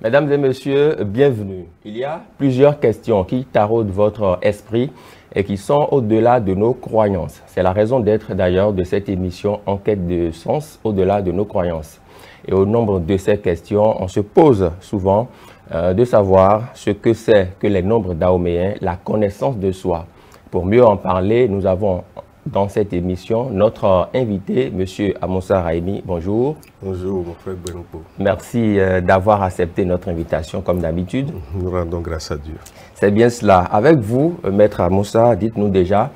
Mesdames et messieurs, bienvenue. Il y a plusieurs questions qui taraudent votre esprit et qui sont au-delà de nos croyances. C'est la raison d'être d'ailleurs de cette émission Enquête de sens au-delà de nos croyances. Et au nombre de ces questions, on se pose souvent de savoir ce que c'est que les nombres dahoméens, la connaissance de soi. Pour mieux en parler, nous avons dans cette émission notre invité, M. Amoussa Raimi. Bonjour. Bonjour, mon frère Benoupo. Merci d'avoir accepté notre invitation comme d'habitude. Nous rendons grâce à Dieu. C'est bien cela. Avec vous, Maître Amoussa, dites-nous déjà,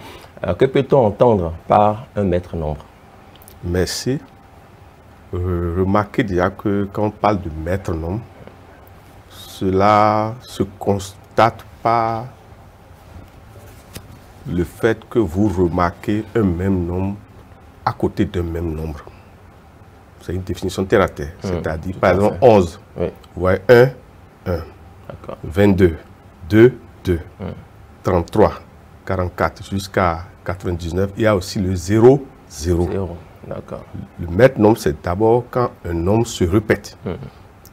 que peut-on entendre par un maître nombre? Merci. Remarquez déjà que quand on parle de maître nombre, cela se constate par le fait que vous remarquez un même nombre à côté d'un même nombre. C'est une définition terre à terre. C'est-à-dire, par exemple, 11. Oui. Vous voyez 1, 1. 22, 2, 2. 33, 44 jusqu'à 99. Il y a aussi le 0, 0. D'accord. Le maître nombre, c'est d'abord quand un nombre se répète,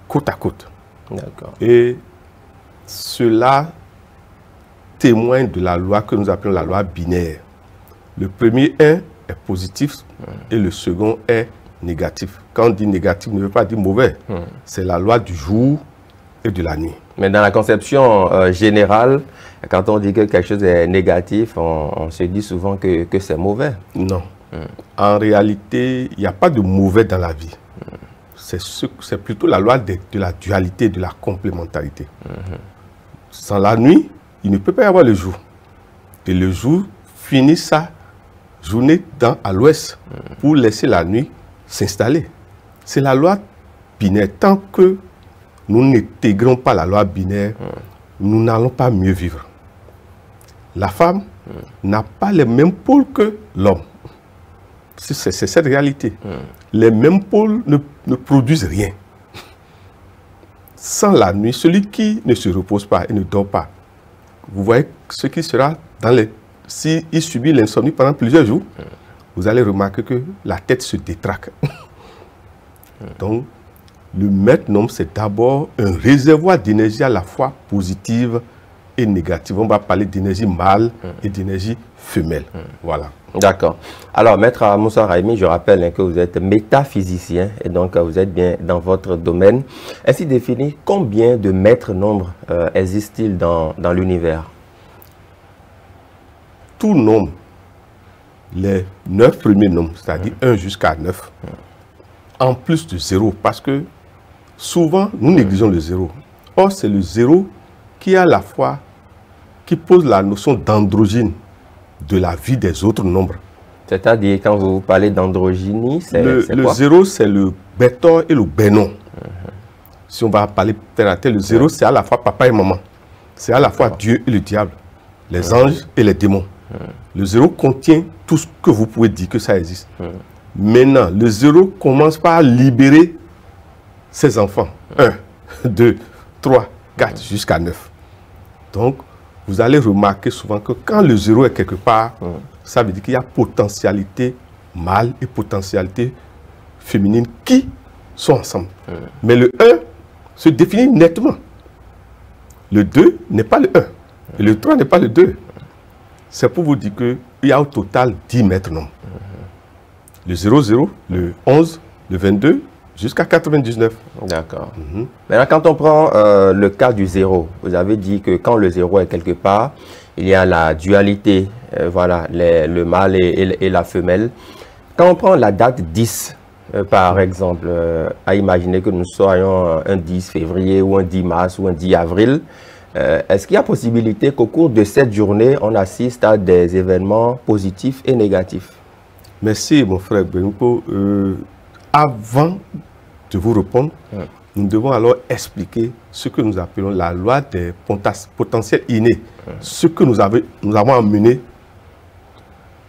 côte à côte. D'accord. Et cela témoigne de la loi que nous appelons la loi binaire. Le premier 1 est positif et le second est négatif. Quand on dit négatif, ne veut pas dire mauvais. C'est la loi du jour et de la nuit. Mais dans la conception générale, quand on dit que quelque chose est négatif, on se dit souvent que c'est mauvais. Non. En réalité, il n'y a pas de mauvais dans la vie. C'est plutôt la loi de la dualité, de la complémentarité. Sans la nuit, il ne peut pas y avoir le jour. Et le jour finit sa journée à l'ouest pour laisser la nuit s'installer. C'est la loi binaire. Tant que nous n'intégrons pas la loi binaire, nous n'allons pas mieux vivre. La femme n'a pas les mêmes pôles que l'homme. C'est cette réalité. Les mêmes pôles ne produisent rien. Sans la nuit, celui qui ne se repose pas et ne dort pas, vous voyez ce qui sera dans les... S'il subit l'insomnie pendant plusieurs jours, vous allez remarquer que la tête se détraque. Donc, le maître nombre, c'est d'abord un réservoir d'énergie à la fois positive et négative. On va parler d'énergie mâle et d'énergie femelle. Voilà. D'accord. Alors, Maître Amoussa Raimi, je rappelle que vous êtes métaphysicien et donc vous êtes bien dans votre domaine. Ainsi défini, combien de maîtres nombres existent-ils dans l'univers? Tout nombre, les 9 premiers nombres, c'est-à-dire 1 jusqu'à 9, en plus de 0, parce que souvent, nous négligeons le 0. Or, c'est le 0 qui à la fois, qui pose la notion d'androgyne de la vie des autres nombres. C'est-à-dire, quand vous parlez d'androgynie, c'est quoi? Le 0, c'est le béton et le bénon. Si on va parler terre à terre, le 0, c'est à la fois papa et maman. C'est à la fois Dieu et le diable, les anges et les démons. Le 0 contient tout ce que vous pouvez dire que ça existe. Maintenant, le 0 commence par libérer ses enfants. 1, 2, 3, 4, jusqu'à 9. Donc, vous allez remarquer souvent que quand le 0 est quelque part, ça veut dire qu'il y a potentialité mâle et potentialité féminine qui sont ensemble. Mais le 1 se définit nettement. Le 2 n'est pas le 1. Et le 3 n'est pas le 2. C'est pour vous dire qu'il y a au total 10 maîtres nombres. Le 00, le 11, le 22, jusqu'à 99. D'accord. Maintenant, quand on prend le cas du 0, vous avez dit que quand le 0 est quelque part, il y a la dualité, voilà, le mâle et la femelle. Quand on prend la date 10, par exemple, à imaginer que nous soyons un 10 février ou un 10 mars ou un 10 avril, est-ce qu'il y a possibilité qu'au cours de cette journée, on assiste à des événements positifs et négatifs? Merci, mon frère Benoupo. Avant de vous répondre, nous devons alors expliquer ce que nous appelons la loi des potentiels innés, ce que nous avons amené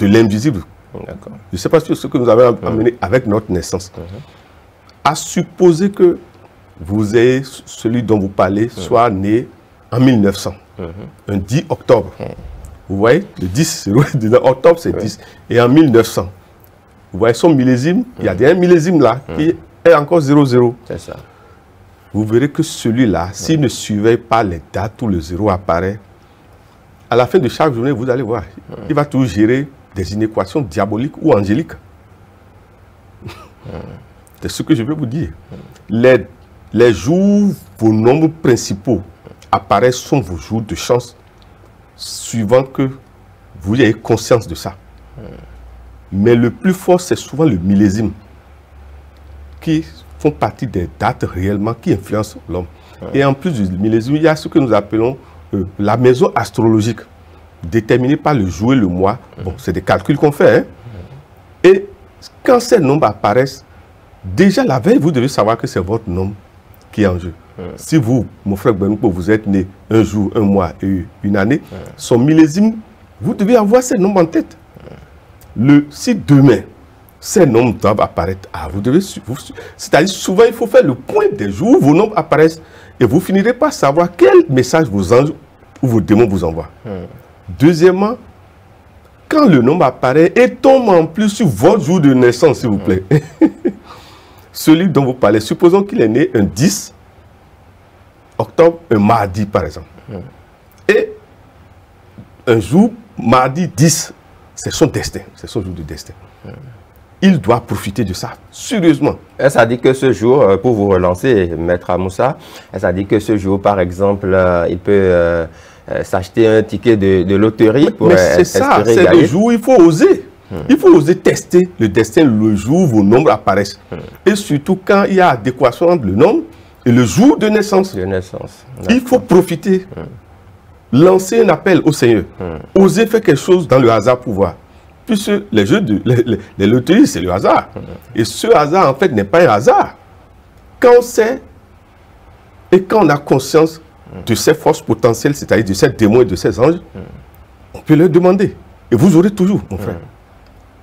de l'invisible. Je ne sais pas si ce que nous avons amené avec notre naissance. À supposer que vous ayez, celui dont vous parlez, soit né en 1900, un 10 octobre. Vous voyez, le 10, octobre, c'est 10. Et en 1900, vous voyez son millésime, il y a un millésime là qui est encore 00. C'est ça. vous verrez que celui-là, s'il ne surveille pas les dates où le 0 apparaît, à la fin de chaque journée, vous allez voir, il va toujours gérer des inéquations diaboliques ou angéliques. C'est ce que je veux vous dire. Les jours, vos nombres principaux apparaissent sont vos jours de chance, suivant que vous ayez conscience de ça. Mais le plus fort, c'est souvent le millésime, qui font partie des dates réellement qui influencent l'homme. Et en plus du millésime, il y a ce que nous appelons la maison astrologique, déterminée par le jour et le mois. Bon, c'est des calculs qu'on fait. Hein? Et quand ces nombres apparaissent, déjà la veille, vous devez savoir que c'est votre nombre qui est en jeu. Si vous, mon frère Benouko, vous êtes né un jour, un mois et une année, son millésime, vous devez avoir ces nombres en tête. Si demain, ces nombres doivent apparaître, vous devez... C'est-à-dire, souvent, il faut faire le point des jours où vos nombres apparaissent et vous finirez par savoir quel message vos anges ou vos démons vous envoient. Deuxièmement, quand le nombre apparaît et tombe en plus sur votre jour de naissance, s'il vous plaît, celui dont vous parlez, supposons qu'il est né un 10 octobre, un mardi par exemple. Et un jour, mardi 10, c'est son destin, c'est son jour de destin. Il doit profiter de ça, sérieusement. Est-ce à dire que ce jour, pour vous relancer, Maître Amoussa, est-ce à dire que ce jour, par exemple, il peut s'acheter un ticket de loterie pour c'est ça, c'est le jour où il faut oser. Il faut oser tester le destin le jour où vos nombres apparaissent. Et surtout quand il y a adéquation entre le nombre et le jour de naissance. Il faut profiter. Lancer un appel au Seigneur. Oser faire quelque chose dans le hasard pour voir. Puisque les jeux les loteries, c'est le hasard. Et ce hasard, en fait, n'est pas un hasard. Quand on sait et quand on a conscience de ces forces potentielles, c'est-à-dire de ces démons et de ces anges, on peut leur demander. Et vous aurez toujours, mon frère.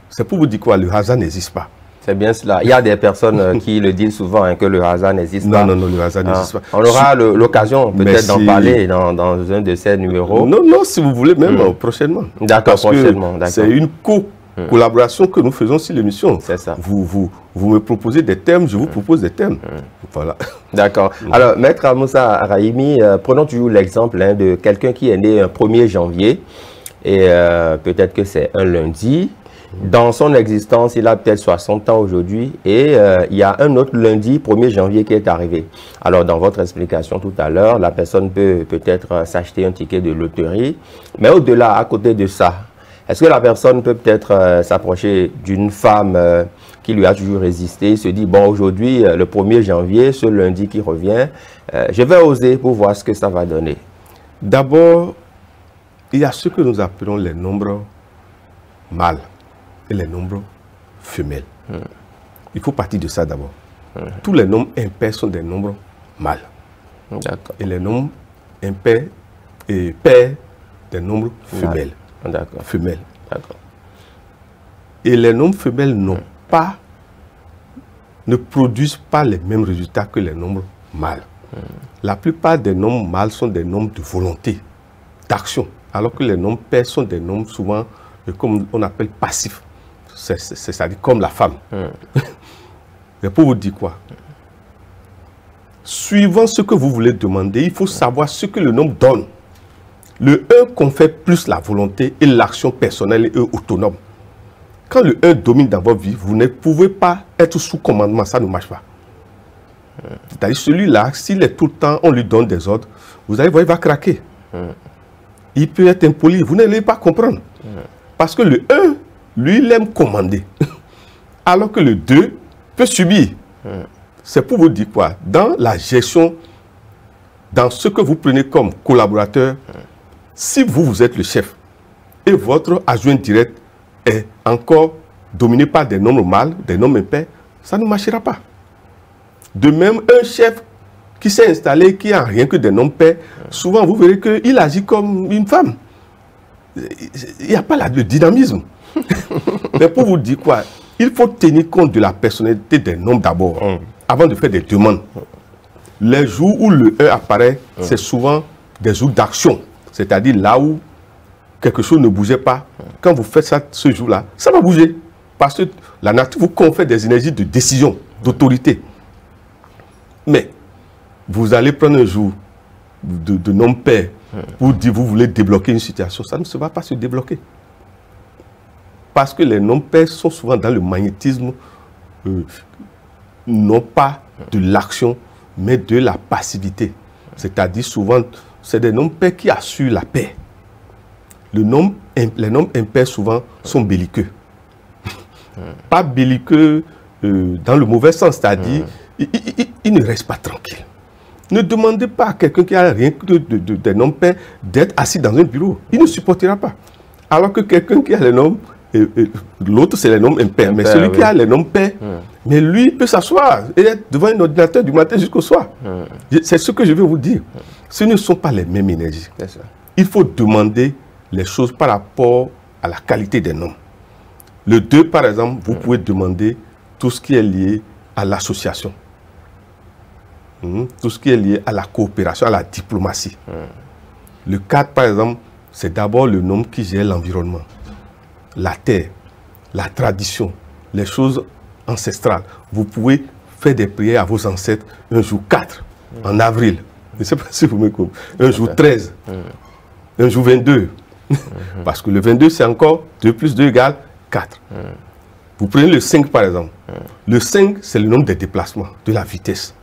C'est pour vous dire quoi, le hasard n'existe pas. C'est bien cela. Il y a des personnes qui le disent souvent, hein, que le hasard n'existe pas. Non, le hasard n'existe pas. On aura l'occasion peut-être d'en parler dans un de ces numéros. Non, si vous voulez, même prochainement. D'accord, prochainement. C'est une collaboration que nous faisons sur l'émission. C'est ça. Vous me proposez des thèmes, je vous propose des thèmes. Voilà. D'accord. Alors, Maître Amoussa Rahimi, prenons toujours l'exemple de quelqu'un qui est né un 1er janvier et peut-être que c'est un lundi. Dans son existence, il a peut-être 60 ans aujourd'hui et il y a un autre lundi, 1er janvier, qui est arrivé. Alors, dans votre explication tout à l'heure, la personne peut peut-être s'acheter un ticket de loterie. Mais au-delà, à côté de ça, est-ce que la personne peut peut-être s'approcher d'une femme qui lui a toujours résisté, se dit, bon, aujourd'hui, le 1er janvier, ce lundi qui revient, je vais oser pour voir ce que ça va donner? D'abord, il y a ce que nous appelons les nombres mâles et les nombres femelles. Il faut partir de ça d'abord. Tous les nombres impairs sont des nombres mâles. Et les nombres impairs et pairs, des nombres femelles. Femelles. Et les nombres femelles ne produisent pas les mêmes résultats que les nombres mâles. La plupart des nombres mâles sont des nombres de volonté, d'action, alors que les nombres pairs sont des nombres souvent, comme on appelle, passifs. C'est-à-dire comme la femme. Mais pour vous dire quoi? Suivant ce que vous voulez demander, il faut savoir ce que le nombre donne. Le 1 confère plus la volonté et l'action personnelle et autonome. Quand le 1 domine dans votre vie, vous ne pouvez pas être sous commandement, ça ne marche pas. C'est-à-dire celui-là, s'il est tout le temps, on lui donne des ordres, vous allez voir, il va craquer. Il peut être impoli, vous n'allez pas comprendre. Parce que le 1, lui, il aime commander. Alors que le 2 peut subir. C'est pour vous dire quoi? Dans la gestion, dans ce que vous prenez comme collaborateur, si vous êtes le chef et votre adjoint direct est encore dominé par des nombres mâles, des nombres impairs, ça ne marchera pas. De même, un chef qui s'est installé, qui n'a rien que des nombres pairs, souvent vous verrez qu'il agit comme une femme. Il n'y a pas de dynamisme. Mais pour vous dire quoi, il faut tenir compte de la personnalité des nombres d'abord, avant de faire des demandes. Les jours où le 1 apparaît, c'est souvent des jours d'action. C'est-à-dire là où quelque chose ne bougeait pas. Quand vous faites ça ce jour-là, ça va bouger. Parce que la nature vous confère des énergies de décision, d'autorité. Mais vous allez prendre un jour de nom-père pour dire vous voulez débloquer une situation, ça ne se va pas se débloquer. Parce que les noms-pères sont souvent dans le magnétisme, non pas de l'action, mais de la passivité. C'est-à-dire souvent, c'est des noms-pères qui assurent la paix. Les noms impairs souvent sont belliqueux. Pas belliqueux dans le mauvais sens, c'est-à-dire ils ne restent pas tranquilles. Ne demandez pas à quelqu'un qui a rien que des noms pairs d'être assis dans un bureau. Il ne supportera pas. Alors que quelqu'un qui a les noms, l'autre c'est les noms impairs, mais celui qui a les noms pairs, mais lui il peut s'asseoir et être devant un ordinateur du matin jusqu'au soir. C'est ce que je veux vous dire. Ce ne sont pas les mêmes énergies. Il faut demander les choses par rapport à la qualité des noms. Le 2, par exemple, vous pouvez demander tout ce qui est lié à l'association. Tout ce qui est lié à la coopération, à la diplomatie. Le 4, par exemple, c'est d'abord le nom qui gère l'environnement, la terre, la tradition, les choses ancestrales. Vous pouvez faire des prières à vos ancêtres un jour 4, en avril. Je ne sais pas si vous me comprenez. Un jour 13, un jour 22. Parce que le 22, c'est encore 2 plus 2 égale 4. Vous prenez le 5, par exemple. Le 5, c'est le nombre des déplacements, de la vitesse.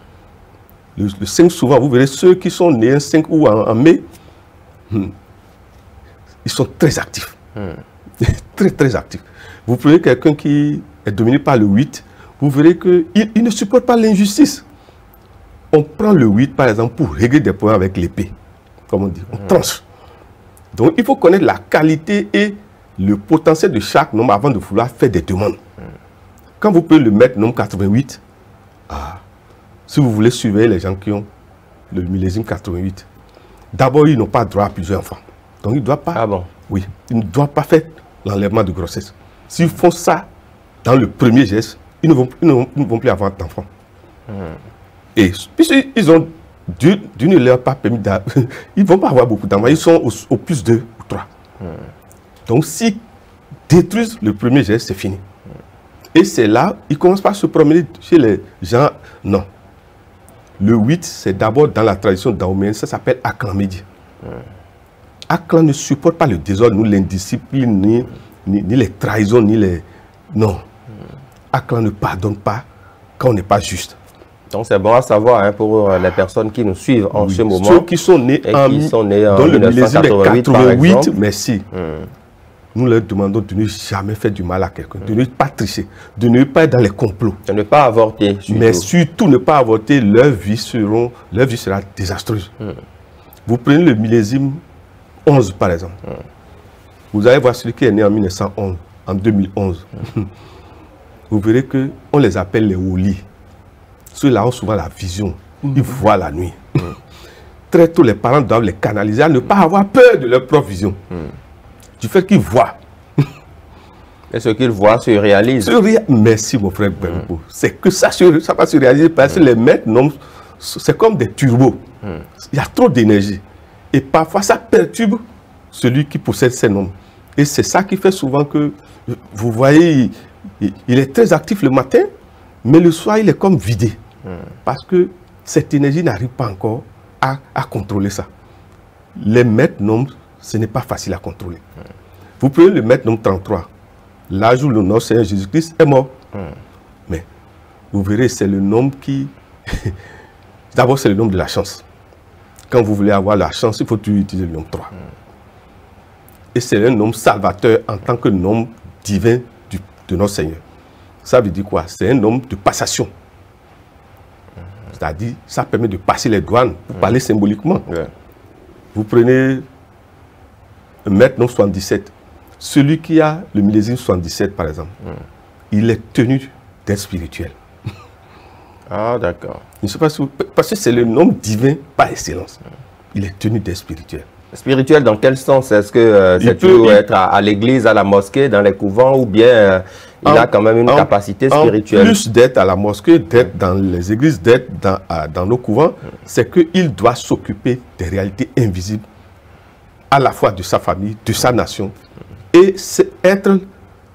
Le 5, souvent, vous verrez ceux qui sont nés un 5 ou en mai, ils sont très actifs. Très, très actifs. Vous prenez quelqu'un qui est dominé par le 8, vous verrez qu'il ne supporte pas l'injustice. On prend le 8, par exemple, pour régler des problèmes avec l'épée. Comme on dit, on tranche. Donc, il faut connaître la qualité et le potentiel de chaque nombre avant de vouloir faire des demandes. Quand vous pouvez le mettre nombre 88, si vous voulez surveiller les gens qui ont le millésime 88, d'abord, ils n'ont pas droit à plusieurs enfants. Donc, ils ne doivent pas... Ah bon? Oui, ils ne doivent pas faire l'enlèvement de grossesse. S'ils font ça dans le premier geste, ils ne vont plus avoir d'enfants. Et puisqu'ils ont... Dieu ne leur a pas permis d'avoir... Ils ne vont pas avoir beaucoup d'enfants. Ils sont au plus 2 ou 3. Donc, s'ils détruisent le premier geste, c'est fini. Et c'est là, ils commencent par se promener chez les gens. Non. Le 8, c'est d'abord dans la tradition daoméenne, ça s'appelle Aklan-Médi. Aklan ne supporte pas le désordre, ni l'indiscipline, ni les trahisons, ni les... Non. Aklan ne pardonne pas quand on n'est pas juste. Donc c'est bon à savoir hein, pour les personnes qui nous suivent en ce moment. Ceux qui sont nés en 1988, merci. Nous leur demandons de ne jamais faire du mal à quelqu'un, de ne pas tricher, de ne pas être dans les complots. De ne pas avorter. Surtout. Mais surtout ne pas avorter, leur vie sera désastreuse. Vous prenez le millésime 11 par exemple. Vous allez voir celui qui est né en 1911, en 2011. Vous verrez qu'on les appelle les Woli. Ceux-là ont souvent la vision. Ils voient la nuit. Très tôt, les parents doivent les canaliser à ne pas avoir peur de leur propre vision. Du fait qu'ils voient. Et ce qu'ils voient se réalise. Merci mon frère Benko. C'est que ça va se réaliser parce que les maîtres, c'est comme des turbos. Il y a trop d'énergie. Et parfois, ça perturbe celui qui possède ces nombres. Et c'est ça qui fait souvent que, vous voyez, il est très actif le matin, mais le soir, il est comme vidé. Parce que cette énergie n'arrive pas encore à contrôler ça. Les maîtres nombres, ce n'est pas facile à contrôler. Vous prenez le maître nombre 33. L'âge où le nom Seigneur Jésus-Christ est mort. Mais vous verrez, c'est le nombre qui... D'abord, c'est le nombre de la chance. Quand vous voulez avoir la chance, il faut utiliser le nombre 3. Et c'est un nombre salvateur en tant que nombre divin de notre Seigneur. Ça veut dire quoi? C'est un nombre de passation. C'est-à-dire, ça permet de passer les douanes, pour parler symboliquement. Vous prenez un maître nombre 77. Celui qui a le millésime 77, par exemple, il est tenu d'être spirituel. Ah, d'accord. Je ne sais pas si parce que c'est le nombre divin par excellence. Il est tenu d'être spirituel. Spirituel dans quel sens? Est-ce que c'est toujours être à l'église, à la mosquée, dans les couvents, ou bien il a quand même une capacité spirituelle? En plus d'être à la mosquée, d'être dans les églises, d'être dans nos couvents, c'est qu'il doit s'occuper des réalités invisibles, à la fois de sa famille, de sa nation, et c'est être un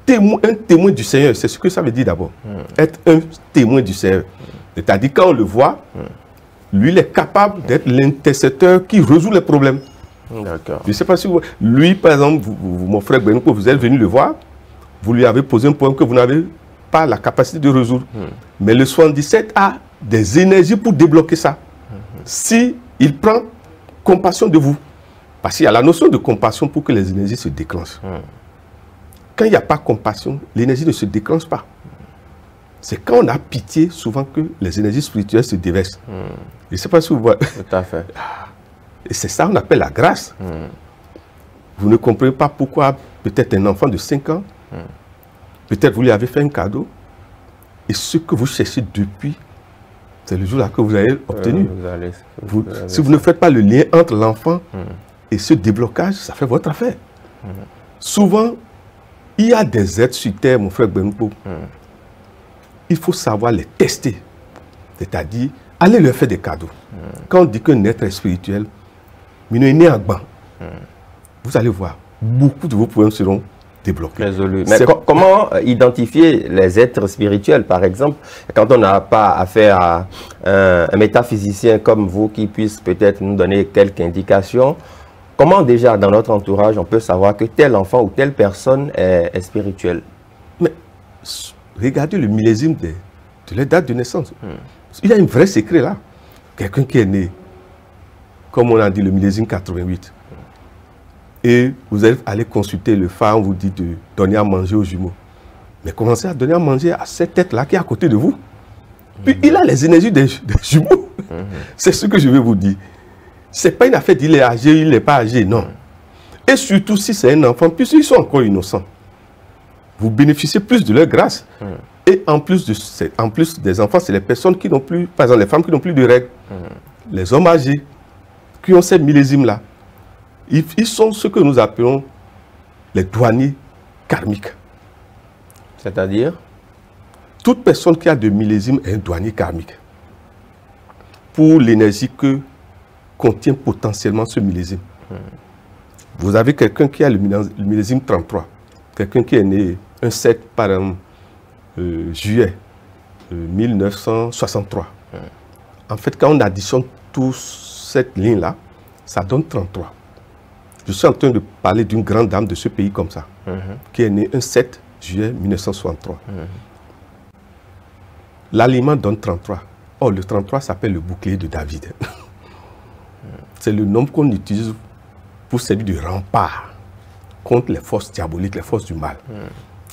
témoin du Seigneur. C'est ce que ça veut dire d'abord. Être un témoin du Seigneur. C'est-à-dire quand on le voit, lui, il est capable d'être l'intercesseur qui résout les problèmes. D'accord. Je ne sais pas si vous... Lui, par exemple, mon frère Benouko, vous êtes venu le voir, vous lui avez posé un problème que vous n'avez pas la capacité de résoudre. Mais le 77 a des énergies pour débloquer ça. Si il prend compassion de vous. Parce qu'il y a la notion de compassion pour que les énergies se déclenchent. Quand il n'y a pas compassion, l'énergie ne se déclenche pas. C'est quand on a pitié, souvent, que les énergies spirituelles se déversent. Je ne sais pas si vous voyez. Tout à fait. Et c'est ça qu'on appelle la grâce. Vous ne comprenez pas pourquoi peut-être un enfant de 5 ans, peut-être vous lui avez fait un cadeau, et ce que vous cherchez depuis, c'est le jour-là que vous avez obtenu. Si vous ne faites pas le lien entre l'enfant et ce déblocage, ça fait votre affaire. Souvent, il y a des êtres sur terre, mon frère Benouko. Il faut savoir les tester. C'est-à-dire, allez leur faire des cadeaux. Quand on dit qu'un être est spirituel, il est né en banc. Vous allez voir, beaucoup de vos problèmes seront débloqués. Résolus. Mais comment identifier les êtres spirituels, par exemple, quand on n'a pas affaire à un métaphysicien comme vous qui puisse peut-être nous donner quelques indications? Comment déjà, dans notre entourage, on peut savoir que tel enfant ou telle personne est spirituelle? Mais regardez le millésime de la date de naissance. Il y a un vrai secret là. Quelqu'un qui est né, comme on a dit, le millésime 88. Et vous allez aller consulter le phare, on vous dit de donner à manger aux jumeaux. Mais commencez à donner à manger à cette tête-là qui est à côté de vous. Puis il a les énergies des jumeaux. C'est ce que je vais vous dire. Ce n'est pas une affaire d'il est âgé, il n'est pas âgé, non. Et surtout si c'est un enfant, puisqu'ils sont encore innocents, vous bénéficiez plus de leur grâce. Et en plus des enfants, c'est les personnes qui n'ont plus, par exemple les femmes qui n'ont plus de règles, les hommes âgés, qui ont ces millésimes-là. Ils sont ce que nous appelons les douaniers karmiques. C'est-à-dire? Toute personne qui a de millésime est un douanier karmique. Pour l'énergie que contient potentiellement ce millésime. Vous avez quelqu'un qui a le millésime 33. Quelqu'un qui est né un 7 par juillet 1963. En fait, quand on additionne toute cette ligne-là, ça donne 33. Je suis en train de parler d'une grande dame de ce pays comme ça, qui est née un 7 juillet 1963. L'aliment donne 33. Or, le 33 s'appelle le bouclier de David. C'est le nom qu'on utilise pour servir de rempart contre les forces diaboliques, les forces du mal.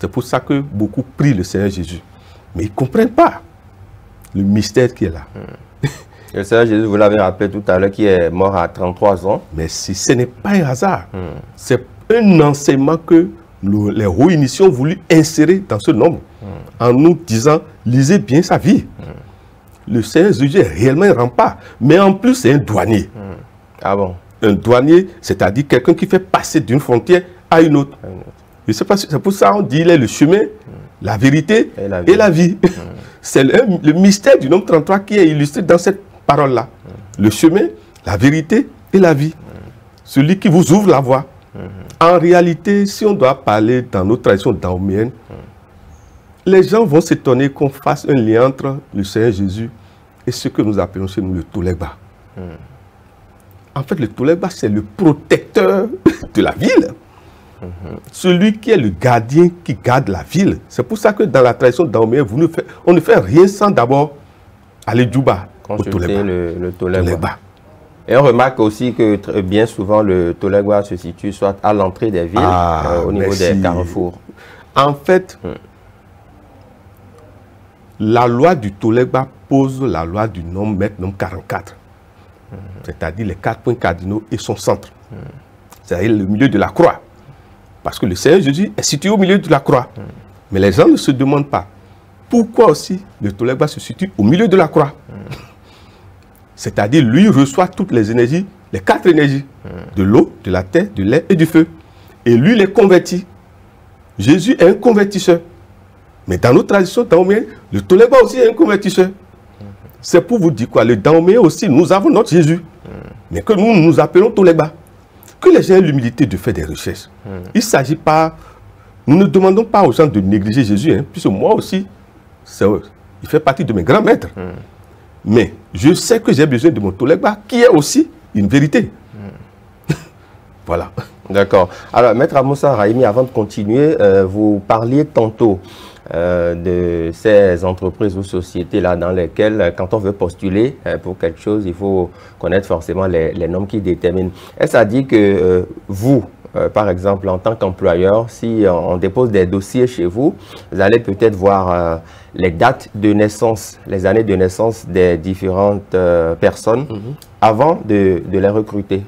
C'est pour ça que beaucoup prient le Seigneur Jésus. Mais ils ne comprennent pas le mystère qui est là. Le Seigneur Jésus, vous l'avez rappelé tout à l'heure, qui est mort à 33 ans. Mais ce n'est pas un hasard. C'est un enseignement que les hauts initiés ont voulu insérer dans ce nombre. En nous disant, lisez bien sa vie. Le Seigneur Jésus est réellement un rempart. Mais en plus, c'est un douanier. Ah bon? Un douanier, c'est-à-dire quelqu'un qui fait passer d'une frontière à une autre. Je sais pas, c'est pour ça qu'on dit il est le chemin, la vérité et la vie. C'est le mystère du nombre 33 qui est illustré dans cette parole-là. Le chemin, la vérité et la vie. Celui qui vous ouvre la voie. En réalité, si on doit parler dans nos traditions daoméennes, les gens vont s'étonner qu'on fasse un lien entre le Seigneur Jésus et ce que nous appelons chez nous le Tolegba. En fait, le Tolegba, c'est le protecteur de la ville. Celui qui est le gardien qui garde la ville. C'est pour ça que dans la tradition daoméenne, on ne fait rien sans d'abord aller Djouba au Tolegba. Le Tolegba. Et on remarque aussi que bien souvent, le Tolegba se situe soit à l'entrée des villes, au niveau des carrefours. En fait, la loi du Tolegba pose la loi du nombre 44. C'est-à-dire les 4 points cardinaux et son centre. C'est-à-dire le milieu de la croix. Parce que le Seigneur Jésus est situé au milieu de la croix. Mais les gens ne se demandent pas pourquoi aussi le Tolegba se situe au milieu de la croix. C'est-à-dire lui reçoit toutes les énergies, les 4 énergies, de l'eau, de la terre, de l'air et du feu. Et lui les convertit. Jésus est un convertisseur. Mais dans notre tradition daoméenne, le Tolegba aussi est un convertisseur. C'est pour vous dire quoi, le Dahomey aussi, nous avons notre Jésus. Mais que nous appelons Tolegba. Que les gens aient l'humilité de faire des recherches. Il ne s'agit pas... Nous ne demandons pas aux gens de négliger Jésus, puisque moi aussi, il fait partie de mes grands maîtres. Mais je sais que j'ai besoin de mon Tolegba, qui est aussi une vérité. Voilà. D'accord. Alors, Maître Amoussa Rahimi, avant de continuer, vous parliez tantôt de ces entreprises ou sociétés-là dans lesquelles, quand on veut postuler pour quelque chose, il faut connaître forcément les normes qui déterminent. Est-ce à dire que vous, par exemple, en tant qu'employeur, si on dépose des dossiers chez vous, vous allez peut-être voir les dates de naissance, les années de naissance des différentes personnes avant de les recruter?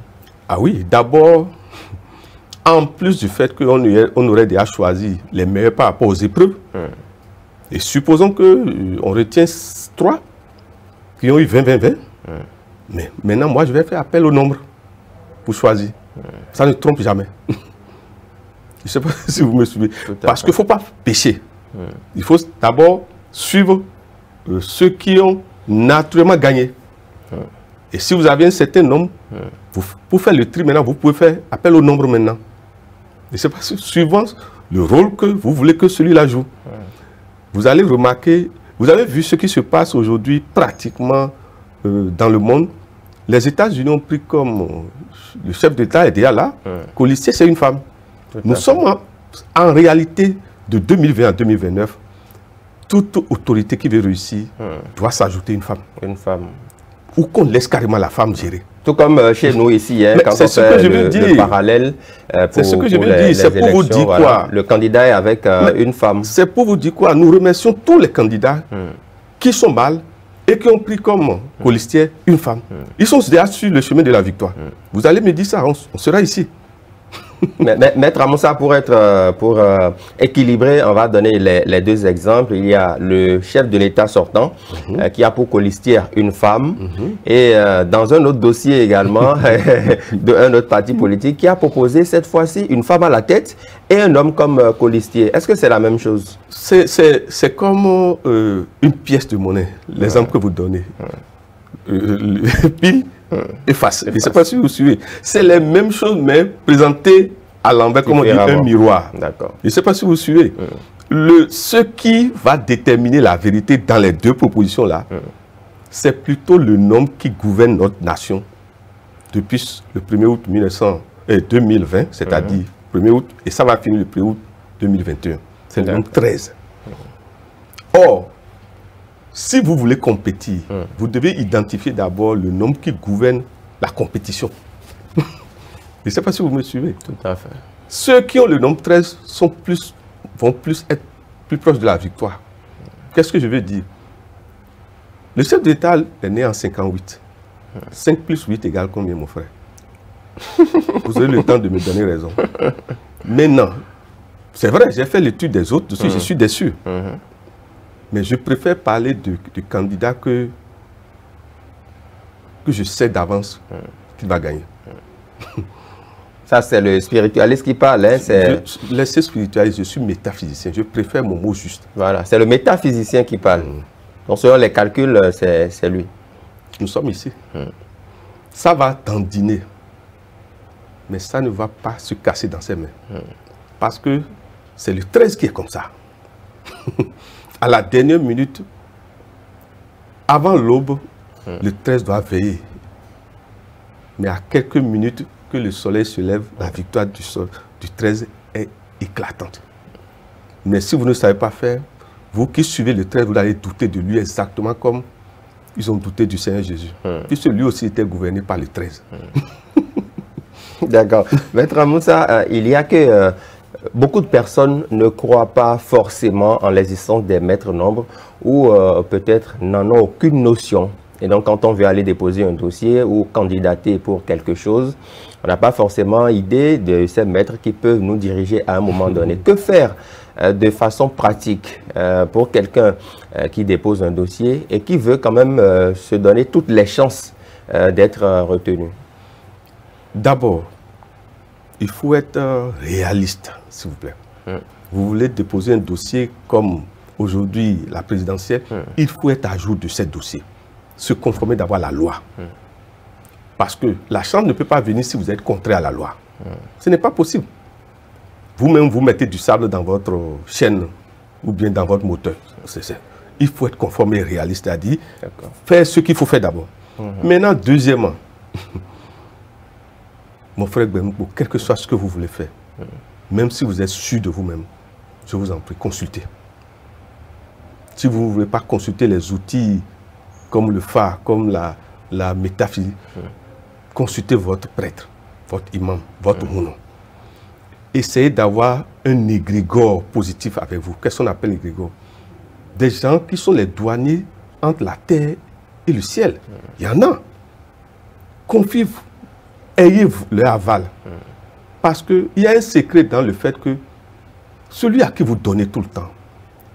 Ah oui, d'abord, en plus du fait qu'on aurait déjà choisi les meilleurs par rapport aux épreuves, et supposons qu'on retient 3 qui ont eu 20-20-20, mais maintenant, moi, je vais faire appel au nombre pour choisir. Ça ne trompe jamais. Je ne sais pas si vous me suivez. Parce qu'il ne faut pas pécher. Il faut d'abord suivre ceux qui ont naturellement gagné. Et si vous avez un certain nombre, pour faire le tri maintenant, vous pouvez faire appel au nombre maintenant. Et c'est parce que suivant le rôle que vous voulez que celui-là joue. Vous allez remarquer, vous avez vu ce qui se passe aujourd'hui pratiquement dans le monde. Les États-Unis ont pris comme le chef d'État est déjà là, Colistier, c'est une femme. Nous sommes en réalité de 2020 à 2029. Toute autorité qui veut réussir doit s'ajouter une femme. Une femme. Ou qu'on laisse carrément la femme gérer. Tout comme chez nous ici, hein, quand on fait le parallèle c'est ce que je veux dire. C'est pour vous dire quoi? Le candidat est avec une femme. C'est pour vous dire quoi? Nous remercions tous les candidats qui sont mal et qui ont pris comme colistière une femme. Ils sont déjà sur le chemin de la victoire. Vous allez me dire ça, on sera ici. Maître Amoussa, pour équilibrer, on va donner les deux exemples. Il y a le chef de l'État sortant qui a pour colistière une femme et dans un autre dossier également d'un autre parti politique qui a proposé cette fois-ci une femme à la tête et un homme comme colistier. Est-ce que c'est la même chose? C'est comme une pièce de monnaie, l'exemple que vous donnez. Pile et face. Je ne sais pas si vous suivez. C'est les mêmes choses, mais présentées à l'envers, comme on dit, un miroir. D'accord. Je ne sais pas si vous suivez. Ce qui va déterminer la vérité dans les deux propositions-là, c'est plutôt le nombre qui gouverne notre nation depuis le 1er août 2020, c'est-à-dire 1er août, et ça va finir le 1er août 2021. C'est le nombre 13. Or, si vous voulez compétir, vous devez identifier d'abord le nombre qui gouverne la compétition. Je ne sais pas si vous me suivez. Tout à fait. Ceux qui ont le nombre 13 vont être plus proches de la victoire. Qu'est-ce que je veux dire? Le chef d'État est né en 58. 5 plus 8 égale combien, mon frère? Vous avez le temps de me donner raison. Maintenant, c'est vrai, j'ai fait l'étude des autres, je suis déçu. Mais je préfère parler de candidats que je sais d'avance qu'il va gagner. Ça, c'est le spiritualiste qui parle. Hein, laissez spiritualiste, je suis métaphysicien. Je préfère mon mot juste. Voilà, c'est le métaphysicien qui parle. Donc, selon les calculs, c'est lui. Nous sommes ici. Ça va dandiner. Mais ça ne va pas se casser dans ses mains. Parce que c'est le 13 qui est comme ça. À la dernière minute, avant l'aube, le 13 doit veiller. Mais à quelques minutes que le soleil se lève, la victoire du 13 est éclatante. Mais si vous ne savez pas faire, vous qui suivez le 13, vous allez douter de lui exactement comme ils ont douté du Seigneur Jésus. Puisque lui aussi était gouverné par le 13. D'accord. Maître Amoussa, il y a que... beaucoup de personnes ne croient pas forcément en l'existence des maîtres nombres ou peut-être n'en ont aucune notion. Et donc, quand on veut aller déposer un dossier ou candidater pour quelque chose, on n'a pas forcément idée de ces maîtres qui peuvent nous diriger à un moment donné. Que faire de façon pratique pour quelqu'un qui dépose un dossier et qui veut quand même se donner toutes les chances d'être retenu? D'abord, il faut être réaliste, s'il vous plaît. Vous voulez déposer un dossier comme aujourd'hui la présidentielle, il faut être à jour de ce dossier. Se conformer d'abord à la loi. Parce que la chance ne peut pas venir si vous êtes contraire à la loi. Ce n'est pas possible. Vous-même, vous mettez du sable dans votre chaîne ou bien dans votre moteur. il faut être conforme et réaliste, c'est-à-dire faire ce qu'il faut faire d'abord. Maintenant, deuxièmement, mon frère Benouko, quel que soit ce que vous voulez faire, même si vous êtes sûr de vous-même, je vous en prie, consultez. Si vous ne voulez pas consulter les outils comme le phare, comme la métaphysique, consultez votre prêtre, votre imam, votre mounon. Essayez d'avoir un égrégore positif avec vous. Qu'est-ce qu'on appelle égrégore? Des gens qui sont les douaniers entre la terre et le ciel. Il y en a. Confiez-vous. Ayez le aval. Parce qu'il y a un secret dans le fait que celui à qui vous donnez tout le temps,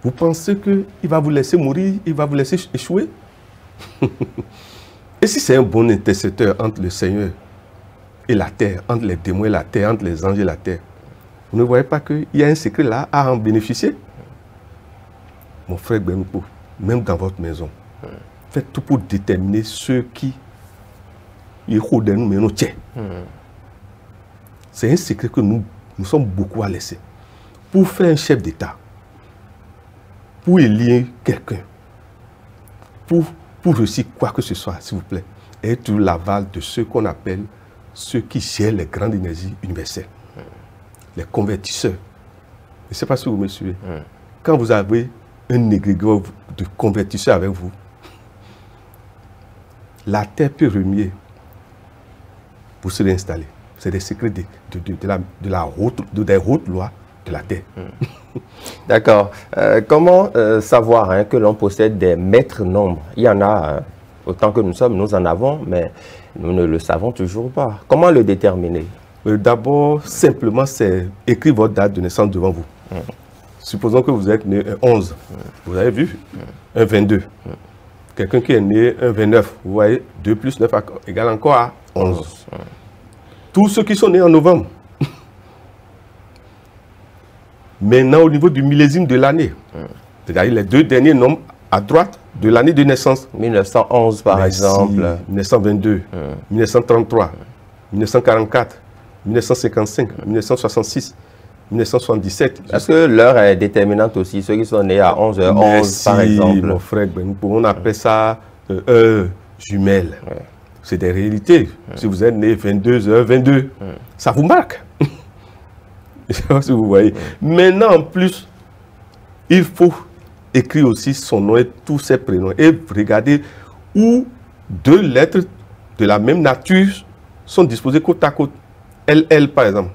vous pensez qu'il va vous laisser mourir, il va vous laisser échouer? Et si c'est un bon intercesseur entre le Seigneur et la terre, entre les démons et la terre, entre les anges et la terre, vous ne voyez pas qu'il y a un secret là à en bénéficier? Mon frère Benouko, même dans votre maison, faites tout pour déterminer ceux qui c'est un secret que nous sommes beaucoup à laisser. Pour faire un chef d'État, pour élire quelqu'un, pour réussir quoi que ce soit, s'il vous plaît, être l'aval de ceux qu'on appelle ceux qui gèrent les grandes énergies universelles, les convertisseurs. Je ne sais pas si vous me suivez. Quand vous avez un égrégore de convertisseurs avec vous, la terre peut remuer pour se réinstaller. C'est des secrets des hautes lois de la terre. D'accord. Comment savoir que l'on possède des maîtres nombres? Il y en a, autant que nous sommes, nous en avons, mais nous ne le savons toujours pas. Comment le déterminer? D'abord, simplement, c'est écrire votre date de naissance devant vous. Supposons que vous êtes né un 11. Vous avez vu? Un 22. Quelqu'un qui est né un 29, vous voyez, 2 plus 9 égale encore à 11. Tous ceux qui sont nés en novembre. Maintenant, au niveau du millésime de l'année, c'est-à-dire les deux derniers nombres à droite de l'année de naissance. 1911, par exemple. 1922, 1933, 1944, 1955, 1966, 1977. Est-ce que l'heure est déterminante aussi, ceux qui sont nés à 11h11, par exemple? Mon frère, on appelle ça heure jumelle. C'est des réalités. Si vous êtes né 22h22, ça vous marque. Je ne sais pas si vous voyez. Maintenant, en plus, il faut écrire aussi son nom et tous ses prénoms. Et regardez où deux lettres de la même nature sont disposées côte à côte. LL, par exemple.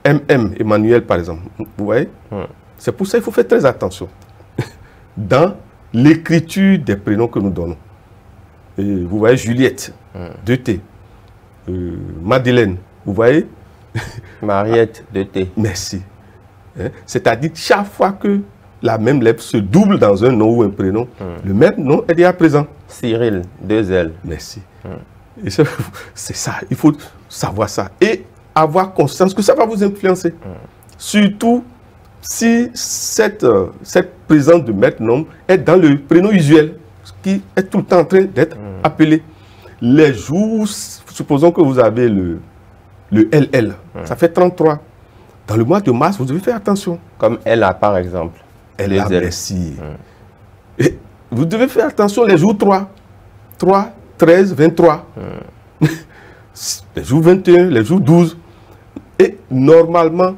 MM, Emmanuel, par exemple. Vous voyez? C'est pour ça qu'il faut faire très attention dans l'écriture des prénoms que nous donnons. Et vous voyez Juliette, 2T. Madeleine, vous voyez? Mariette, 2T. Merci. C'est-à-dire chaque fois que la même lettre se double dans un nom ou un prénom, le même nom est déjà présent. Cyril, 2L. Merci. Et c'est ça, il faut savoir ça. Et avoir conscience que ça va vous influencer. Surtout si cette présence de maître nom est dans le prénom usuel, qui est tout le temps en train d'être appelé. Les jours, supposons que vous avez le LL, ça fait 33. Dans le mois de mars, vous devez faire attention. Comme LA, par exemple. LA, merci. Et vous devez faire attention les jours 3. 3, 13, 23. Les jours 21, les jours 12. Et normalement,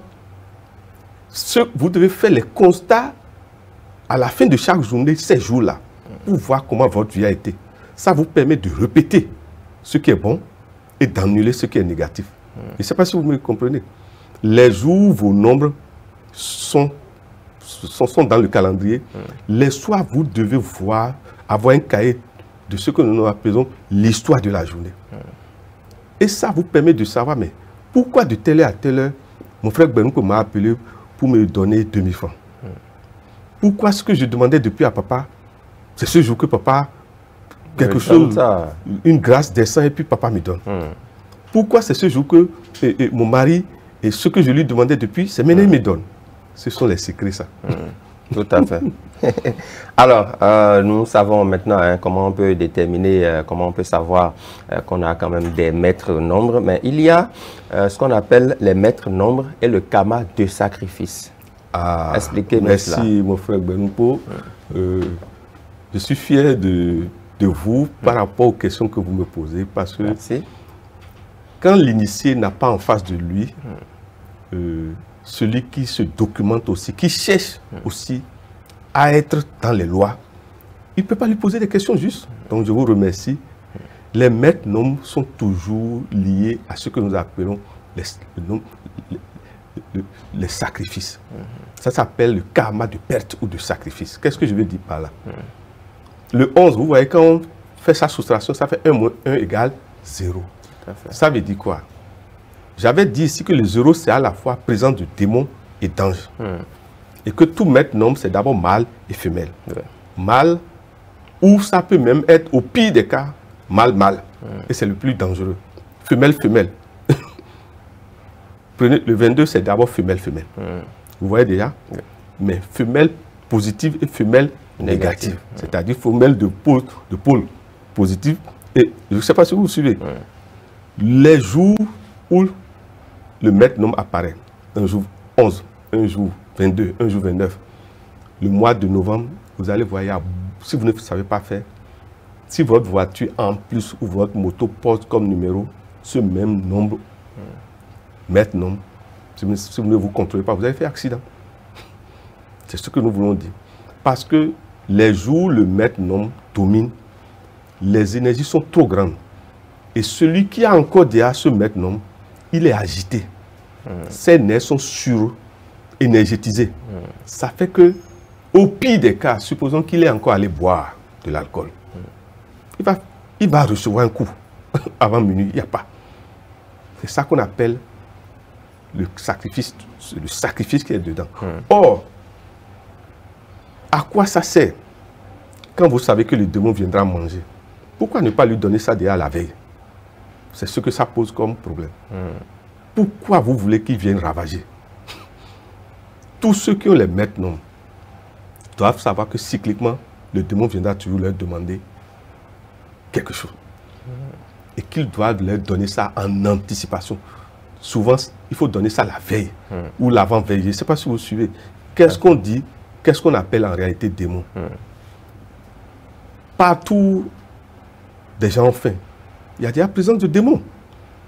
vous devez faire les constats à la fin de chaque journée, ces jours-là, pour voir comment votre vie a été. Ça vous permet de répéter ce qui est bon et d'annuler ce qui est négatif. Je ne sais pas si vous me comprenez. Les jours où vos nombres sont dans le calendrier, les soirs, vous devez avoir un cahier de ce que nous appelons l'histoire de la journée. Et ça vous permet de savoir, mais pourquoi de telle heure à telle heure, mon frère Benouko m'a appelé pour me donner 2000 francs. Pourquoi ce que je demandais depuis à papa, c'est ce jour que papa, quelque chose, une grâce descend et puis papa me donne. Pourquoi c'est ce jour que mon mari, et ce que je lui demandais depuis, c'est maintenant il me donne. Ce sont les secrets, ça. Tout à fait. Alors, nous savons maintenant comment on peut déterminer, comment on peut savoir qu'on a quand même des maîtres nombres, mais il y a ce qu'on appelle les maîtres nombres et le karma de sacrifice. Ah, expliquez-moi cela. Merci, mon frère Benouko. Je suis fier de vous par rapport aux questions que vous me posez, parce que quand l'initié n'a pas en face de lui celui qui se documente aussi, qui cherche aussi à être dans les lois, il ne peut pas lui poser des questions justes. Donc je vous remercie. Les maîtres noms sont toujours liés à ce que nous appelons les sacrifices. Ça s'appelle le karma de perte ou de sacrifice. Qu'est-ce que je veux dire par là? Le 11, vous voyez, quand on fait sa soustraction, ça fait 1 moins 1 égale 0. Ça veut dire quoi? J'avais dit ici que le 0, c'est à la fois présence de démons et d'anges. Et que tout maître nom, c'est d'abord mâle et femelle. Mâle, ou ça peut même être, au pire des cas, mâle. Et c'est le plus dangereux. Femelle. Prenez le 22, c'est d'abord femelle. Vous voyez déjà? Mais femelle positive et femelle négative. C'est-à-dire femelle de pôle positif. Et je ne sais pas si vous suivez. Les jours où le maître nom apparaît, un jour 11, un jour 22, un jour 29, le mois de novembre, vous allez voir, si vous ne savez pas faire, si votre voiture en plus ou votre moto porte comme numéro ce même nombre, maître nom, si vous ne vous contrôlez pas, vous allez faire accident. C'est ce que nous voulons dire. Parce que les jours où le maître nom domine, les énergies sont trop grandes. Et celui qui a encore derrière ce maître nom, il est agité. Ses nerfs sont sur-énergétisés. Ça fait que, au pire des cas, supposons qu'il est encore allé boire de l'alcool. Il va recevoir un coup avant minuit, il n'y a pas. C'est ça qu'on appelle le sacrifice qui est dedans. Or, à quoi ça sert quand vous savez que le démon viendra manger? Pourquoi ne pas lui donner ça déjà la veille? C'est ce que ça pose comme problème. Pourquoi vous voulez qu'il vienne ravager? Tous ceux qui ont les maîtres noms doivent savoir que cycliquement, le démon viendra toujours leur demander quelque chose. Et qu'ils doivent leur donner ça en anticipation. Souvent, il faut donner ça la veille ou l'avant-veille. Je ne sais pas si vous suivez. Qu'est-ce qu'on dit? Qu'est-ce qu'on appelle en réalité démon? Partout, des gens ont faim. Il y a déjà présence de démons.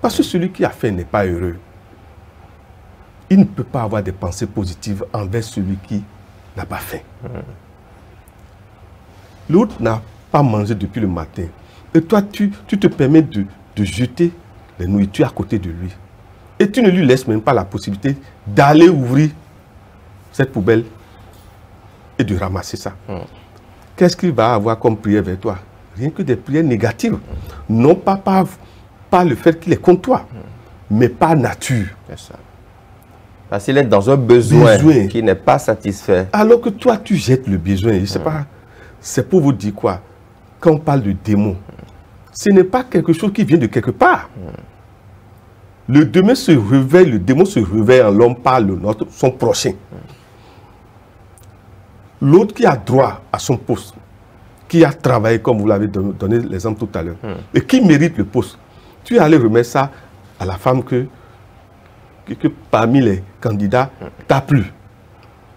Parce que celui qui a faim n'est pas heureux. Il ne peut pas avoir des pensées positives envers celui qui n'a pas faim. L'autre n'a pas mangé depuis le matin. Et toi, tu te permets de jeter les nourritures à côté de lui. Et tu ne lui laisses même pas la possibilité d'aller ouvrir cette poubelle et de ramasser ça. Qu'est-ce qu'il va avoir comme prière vers toi? Rien que des prières négatives. Non pas par le fait qu'il est contre toi, mais par nature. C'est ça. Parce qu'il est dans un besoin qui n'est pas satisfait. Alors que toi, tu jettes le besoin. Je ne sais pas. C'est pour vous dire quoi? Quand on parle de démon, ce n'est pas quelque chose qui vient de quelque part. Le démon se réveille en l'homme par son prochain. L'autre qui a droit à son poste, qui a travaillé, comme vous l'avez donné l'exemple tout à l'heure, et qui mérite le poste, tu es allé remettre ça à la femme que parmi les candidats, t'as plu,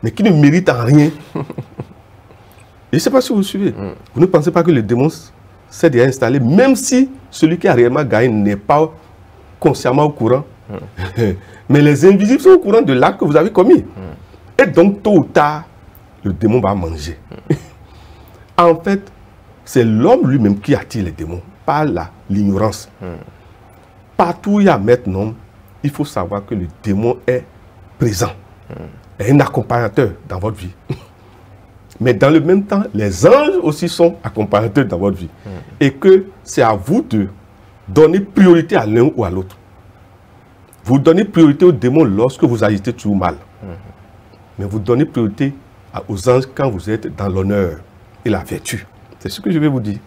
mais qui ne mérite en rien. Je ne sais pas si vous suivez. Vous ne pensez pas que le démon s'est déjà installé, même si celui qui a réellement gagné n'est pas consciemment au courant. Mais les invisibles sont au courant de l'acte que vous avez commis. Et donc, tôt ou tard, le démon va manger. En fait, c'est l'homme lui-même qui attire les démons, par l'ignorance. Partout où il y a maintenant, il faut savoir que le démon est présent, est un accompagnateur dans votre vie. Mais dans le même temps, les anges aussi sont accompagnateurs dans votre vie. Et que c'est à vous de donner priorité à l'un ou à l'autre. Vous donnez priorité aux démons lorsque vous agissez toujours mal. Mais vous donnez priorité aux anges quand vous êtes dans l'honneur et la vertu. C'est ce que je vais vous dire.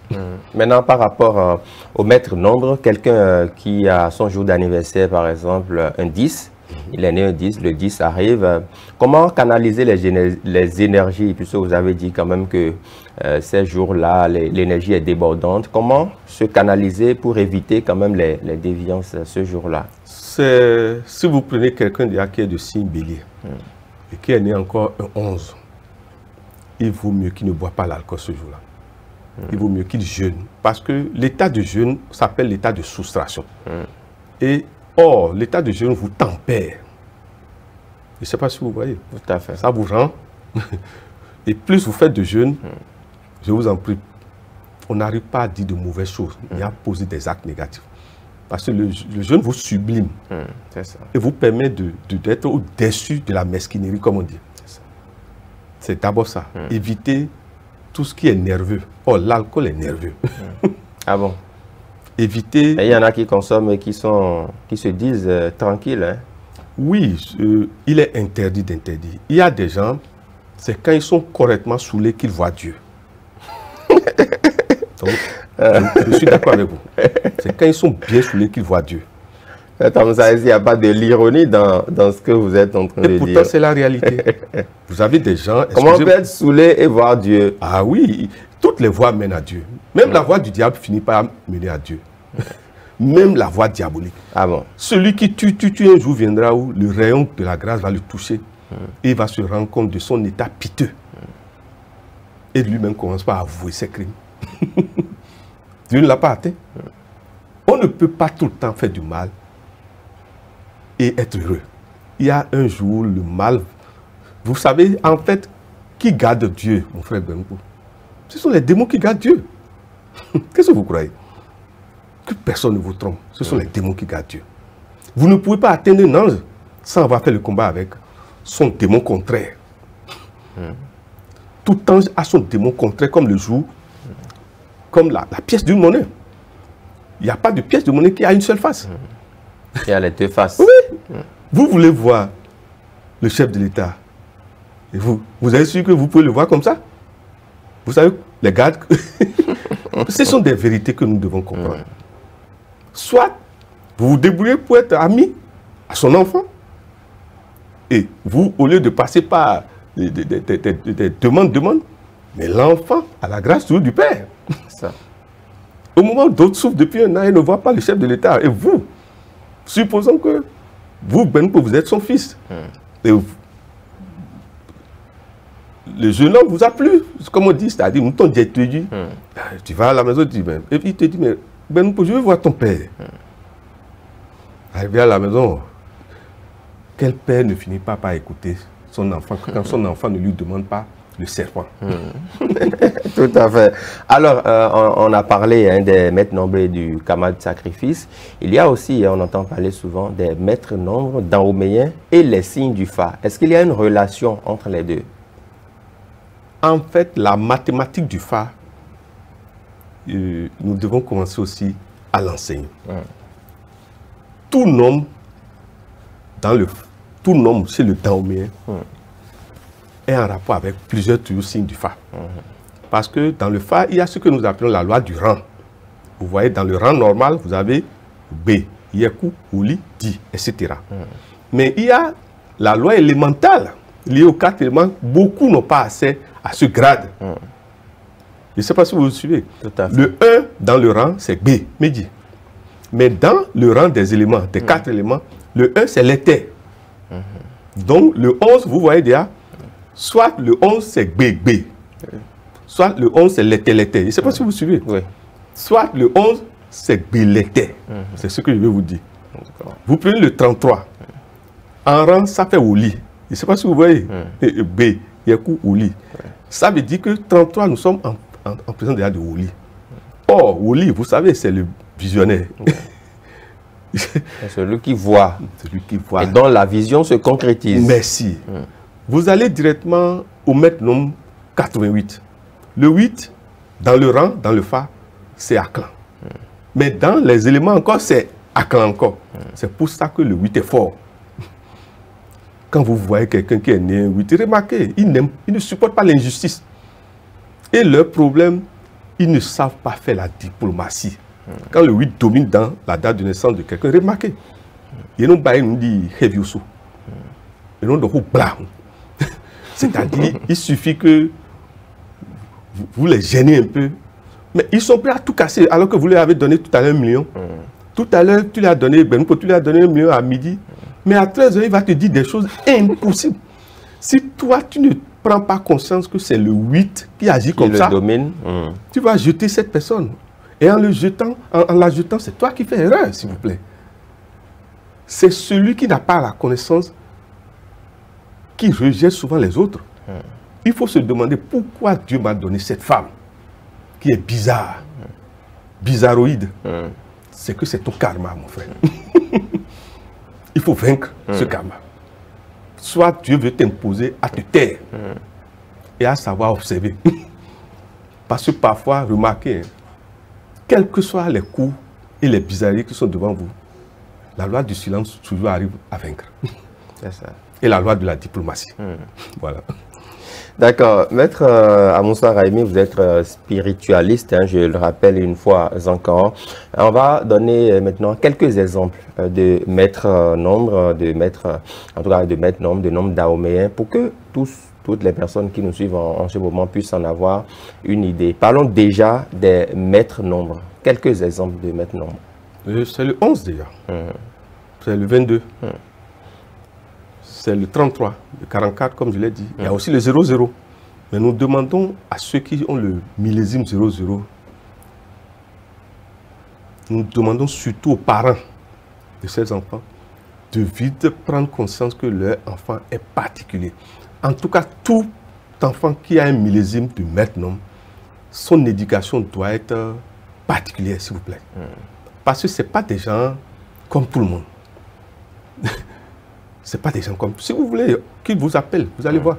Maintenant, par rapport au maître nombre, quelqu'un qui a son jour d'anniversaire, par exemple, un 10, il est né un 10, le 10 arrive. Comment canaliser les énergies, puisque vous avez dit quand même que ces jours-là, l'énergie est débordante. Comment se canaliser pour éviter quand même les déviances ce jour-là? Si vous prenez quelqu'un qui est de signe bélier et qui est né encore un 11, il vaut mieux qu'il ne boit pas l'alcool ce jour-là. Il vaut mieux qu'il jeûne. Parce que l'état de jeûne s'appelle l'état de soustraction. Et or, l'état de jeûne vous tempère. Je ne sais pas si vous voyez. Tout à fait. Ça vous rend. Et plus vous faites de jeûne, je vous en prie, on n'arrive pas à dire de mauvaises choses, mais à poser des actes négatifs. Parce que le jeûne vous sublime. C'est ça. Et vous permet d'être au-dessus de la mesquinerie, comme on dit. C'est d'abord ça. Éviter tout ce qui est nerveux. Oh, l'alcool est nerveux. Ah bon? Éviter... Il y en a qui consomment et qui se disent tranquilles. Hein? Oui, il est interdit d'interdire. Il y a des gens, c'est quand ils sont correctement saoulés qu'ils voient Dieu. Donc, je suis d'accord avec vous. C'est quand ils sont bien saoulés qu'ils voient Dieu. Attends, il n'y a pas de l'ironie dans ce que vous êtes en train de dire. Et pourtant, c'est la réalité. Vous avez des gens... Comment on peut être saoulé et voir Dieu? Ah oui, toutes les voies mènent à Dieu. Même la voie du diable finit par mener à Dieu. Même la voie diabolique. Ah bon? Celui qui tue un jour viendra où le rayon de la grâce va le toucher. Et il va se rendre compte de son état piteux. Et lui-même commence par avouer ses crimes. Dieu ne l'a pas atteint. On ne peut pas tout le temps faire du mal et être heureux. Il y a un jour, le mal... Vous savez, en fait, qui garde Dieu, mon frère Benko? Ce sont les démons qui gardent Dieu. Qu'est-ce que vous croyez? Que personne ne vous trompe. Ce sont les démons qui gardent Dieu. Vous ne pouvez pas atteindre un ange sans avoir fait le combat avec son démon contraire. Tout ange a son démon contraire, comme le jour, comme la pièce d'une monnaie. Il n'y a pas de pièce de monnaie qui a une seule face. Il y a les deux faces. Oui. Vous voulez voir le chef de l'État. Et vous êtes sûr que vous pouvez le voir comme ça? Vous savez, les gardes, ce sont des vérités que nous devons comprendre. Soit vous vous débrouillez pour être ami à son enfant. Et vous, au lieu de passer par des demandes, mais l'enfant a la grâce toujours du Père. Ça. Au moment où d'autres souffrent depuis un an et ne voient pas le chef de l'État, et vous, supposons que vous, Benko, vous êtes son fils. Et vous, le jeune homme vous a plu, comme on dit, c'est-à-dire, mouton, tu dis, tu vas à la maison, tu dis, et puis il te dit, mais Benko, je veux voir ton père. Arrivé à la maison, quel père ne finit pas par écouter son enfant quand son enfant ne lui demande pas le serpent? Tout à fait. Alors, on a parlé des maîtres nombres du Karma de sacrifice. Il y a aussi, on entend parler souvent des maîtres nombres daoméens et les signes du Fa. Est-ce qu'il y a une relation entre les deux? En fait, la mathématique du Fa, nous devons commencer aussi à l'enseigner. Tout nombre chez le daoméen est en rapport avec plusieurs signes du Fa. Parce que dans le Fa, il y a ce que nous appelons la loi du rang. Vous voyez, dans le rang normal, vous avez B, Yeku, Uli, Di, etc. Mais il y a la loi élémentale liée aux 4 éléments. Beaucoup n'ont pas accès à ce grade. Je ne sais pas si vous le suivez. Le 1 dans le rang, c'est B, Midi. Mais dans le rang des éléments, des 4 éléments, le 1, c'est l'éther. Donc, le 11, vous voyez déjà, soit le 11, c'est B, B. Soit le 11, c'est l'éther. Je ne sais pas si vous suivez. Soit le 11, c'est B, l'éther. C'est ce que je vais vous dire. Vous prenez le 33. En rang, ça fait Oli. Je ne sais pas si vous voyez. B, Yeku, Oli. Ça veut dire que 33, nous sommes en présence déjà de Oli. Or, Oli, vous savez, c'est le visionnaire. Celui qui voit. Celui qui voit. Et dont la vision se concrétise. Merci. Vous allez directement au maître nombre 88. Le 8, dans le rang, dans le Fa, c'est Aklan. Mais dans les éléments encore, c'est Aklan encore. C'est pour ça que le 8 est fort. Quand vous voyez quelqu'un qui est né 8, remarquez, ils ne supportent pas l'injustice. Et leur problème, ils ne savent pas faire la diplomatie. Quand le 8 domine dans la date de naissance de quelqu'un, remarquez, ils n'ont pas dit Hevioso. Ils n'ont pas dit c'est-à-dire, il suffit que vous les gênez un peu. Mais ils sont prêts à tout casser, alors que vous leur avez donné tout à l'heure 1 million. Tout à l'heure, tu lui as donné, tu lui as donné 1 million à midi. Mais à 13h, il va te dire des choses impossibles. Si toi, tu ne prends pas conscience que c'est le 8 qui agit comme ça, domine. Tu vas jeter cette personne. Et en la jetant, c'est toi qui fais erreur, s'il vous plaît. C'est celui qui n'a pas la connaissance qui rejette souvent les autres. Il faut se demander pourquoi Dieu m'a donné cette femme qui est bizarre, bizarroïde. C'est que c'est ton karma, mon frère. Il faut vaincre ce karma. Soit Dieu veut t'imposer à te taire et à savoir observer. Parce que parfois, remarquez, quels que soient les coups et les bizarreries qui sont devant vous, la loi du silence toujours arrive à vaincre. C'est ça. Et la loi de la diplomatie. Voilà. D'accord. Maître Amoussa Raimi, vous êtes spiritualiste, hein, je le rappelle une fois encore. On va donner maintenant quelques exemples de maîtres nombres, en tout cas de maîtres nombres, de nombres dahoméens, pour que toutes les personnes qui nous suivent en ce moment puissent en avoir une idée. Parlons déjà des maîtres nombres. Quelques exemples de maîtres nombres. C'est le 11 déjà. C'est le 22. C'est le 33, le 44, comme je l'ai dit. Il y a aussi le 00. Mais nous demandons à ceux qui ont le millésime 00, nous demandons surtout aux parents de ces enfants de vite prendre conscience que leur enfant est particulier. En tout cas, tout enfant qui a un millésime de maître nom, son éducation doit être particulière, s'il vous plaît. Parce que ce n'est pas des gens comme tout le monde. Ce n'est pas des gens comme... Si vous voulez qu'ils vous appellent, vous allez voir.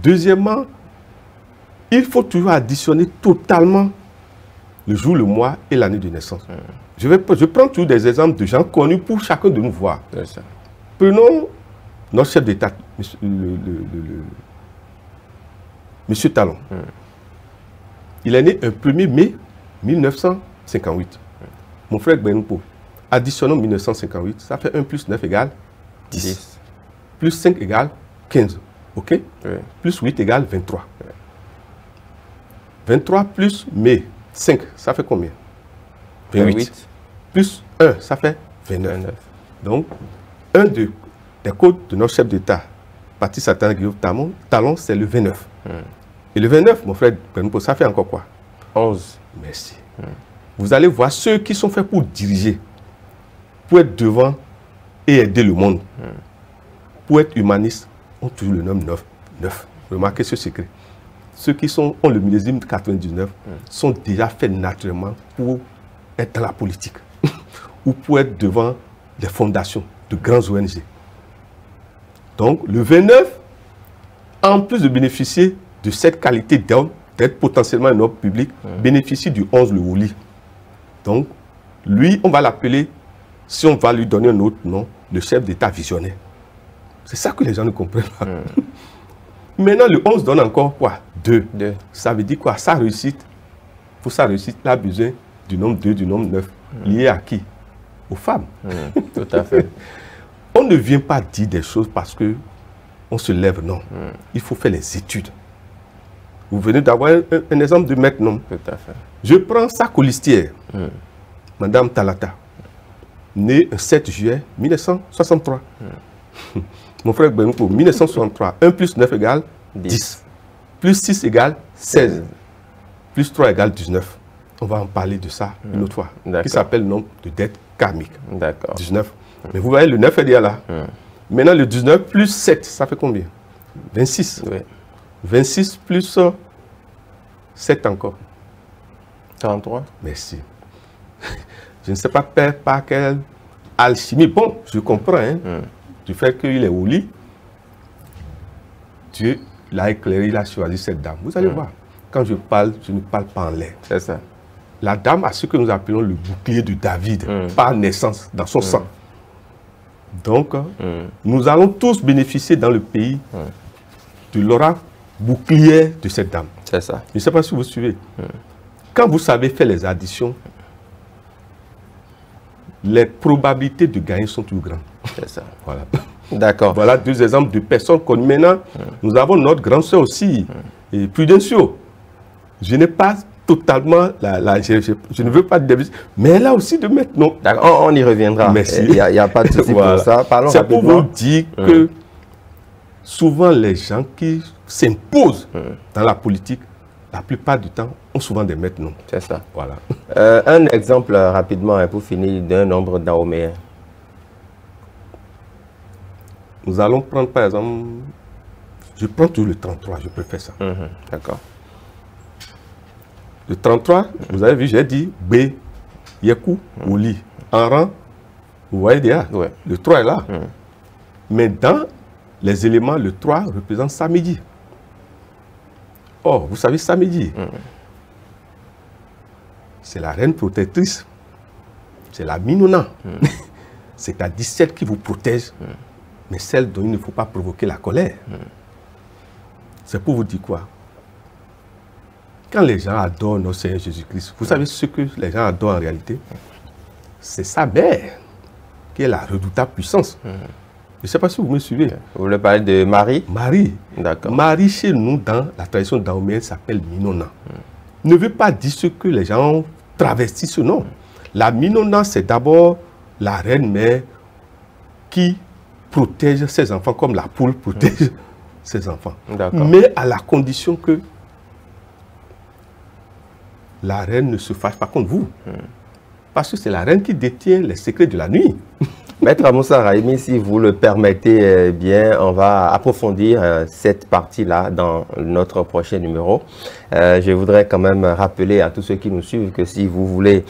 Deuxièmement, il faut toujours additionner totalement le jour, le mois et l'année de naissance. Je prends toujours des exemples de gens connus pour chacun de nous voir. Prenons notre chef d'État, Monsieur Talon. Il est né le 1er mai 1958. Mon frère Benpo, additionnons 1958, ça fait 1 plus 9 égale 10. Plus 5 égale 15. OK? Plus 8 égale 23. 23 plus mai 5, ça fait combien? 28. Plus 1, ça fait 29. Donc, un des codes de notre chef d'État, Patrice Satan Guillaume Talon, c'est le 29. Et le 29, mon frère Benpo, ça fait encore quoi? 11. Merci. Vous allez voir ceux qui sont faits pour diriger, pour être devant et aider le monde. Pour être humaniste, ont toujours le nom 9. Remarquez ce secret. Ceux qui ont le millésime de 99 sont déjà faits naturellement pour être dans la politique ou pour être devant les fondations de grandes ONG. Donc, le 29, en plus de bénéficier de cette qualité d'homme, d'être potentiellement un homme public, bénéficie du 11, le Ouli. Donc, lui, on va l'appeler, si on va lui donner un autre nom, le chef d'État visionnaire. C'est ça que les gens ne comprennent pas. Maintenant, le 11 donne encore quoi? 2. Ça veut dire quoi? Sa réussite, pour sa réussite, il a besoin du nombre 2, du nombre 9. Lié à qui? Aux femmes. Tout à fait. On ne vient pas dire des choses parce qu'on se lève, non. Il faut faire les études. Vous venez d'avoir un exemple de maître nom. Tout à fait. Je prends sa colistière, Madame Talata, née le 7 juillet 1963. Mon frère Benko, 1963, 1 plus 9 égale 10. Plus 6 égale 16. Plus 3 égale 19. On va en parler de ça une autre fois. Qui s'appelle le nombre de dettes karmiques. 19. Mais vous voyez, le 9 est déjà là. Maintenant, le 19 plus 7, ça fait combien? 26. 26 plus 7 encore. 43. Merci. Je ne sais pas par quelle alchimie. Bon, je comprends. Hein, du fait qu'il est au lit, Dieu l'a éclairé, il a choisi cette dame. Vous allez voir, quand je parle, je ne parle pas en l'air. C'est ça. La dame a ce que nous appelons le bouclier de David, par naissance, dans son sang. Donc, nous allons tous bénéficier dans le pays de l'aura bouclier de cette dame. C'est ça. Je ne sais pas si vous suivez. Quand vous savez faire les additions, les probabilités de gagner sont plus grandes. C'est ça. Voilà. D'accord. Voilà 2 exemples de personnes connues. Maintenant, nous avons notre grande sœur aussi, et Prudencio. Je n'ai pas totalement, je ne veux pas de mais elle a aussi de mettre non. D'accord, on y reviendra. Merci. Il n'y a pas de souci pour ça. Parlons rapidement. C'est pour vous dire que souvent les gens qui s'imposent dans la politique, la plupart du temps, ont souvent des maîtres noms. C'est ça. Voilà. Un exemple rapidement hein, pour finir d'un nombre dahoméens. Nous allons prendre par exemple, je prends toujours le 33, je préfère ça. D'accord. Le 33, vous avez vu, j'ai dit B, Yekou, Oli, en rang, vous voyez déjà, le 3 est là. Mais dans les éléments, le 3 représente Samedi. Or, vous savez, Samedi, c'est la reine protectrice, c'est la Minona. C'est la 17 qui vous protège, mais celle dont il ne faut pas provoquer la colère. C'est pour vous dire quoi? Quand les gens adorent notre Seigneur Jésus-Christ, vous savez ce que les gens adorent en réalité? C'est sa mère, qui est la redoutable puissance. Je ne sais pas si vous me suivez. Vous voulez parler de Marie? Marie. D'accord. Marie, chez nous, dans la tradition dahoméenne, s'appelle Minona. Ne veut pas dire ce que les gens ont travesti ce nom. La Minona, c'est d'abord la reine-mère qui protège ses enfants, comme la poule protège ses enfants. Mais à la condition que la reine ne se fâche pas contre vous. Parce que c'est la reine qui détient les secrets de la nuit. Maître Moussa Rahimi, si vous le permettez bien, on va approfondir cette partie-là dans notre prochain numéro. Je voudrais quand même rappeler à tous ceux qui nous suivent que si vous voulez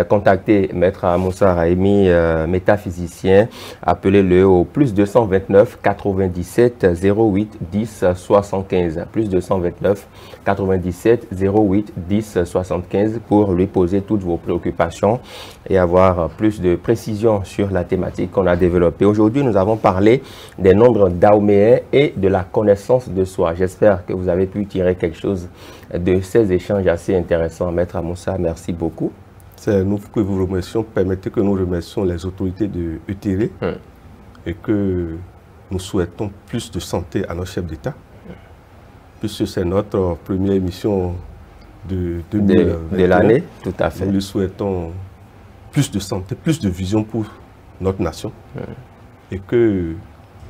contacter Maître Moussa Rahimi, métaphysicien, appelez-le au plus 229 97 08 10 75. Plus 229 97 08 10 75 pour lui poser toutes vos préoccupations et avoir plus de précision sur la thématique qu'on a développée. Aujourd'hui, nous avons parlé des nombres dahoméens et de la connaissance de soi. J'espère que vous avez pu tirer quelque chose de ces échanges assez intéressants. Maître Moussa, merci beaucoup. C'est nous que vous remercions. Permettez que nous remercions les autorités de ETRE et que nous souhaitons plus de santé à notre chef d'État, puisque c'est notre première émission de l'année. Tout à fait. Nous lui souhaitons plus de santé, plus de vision pour notre nation et que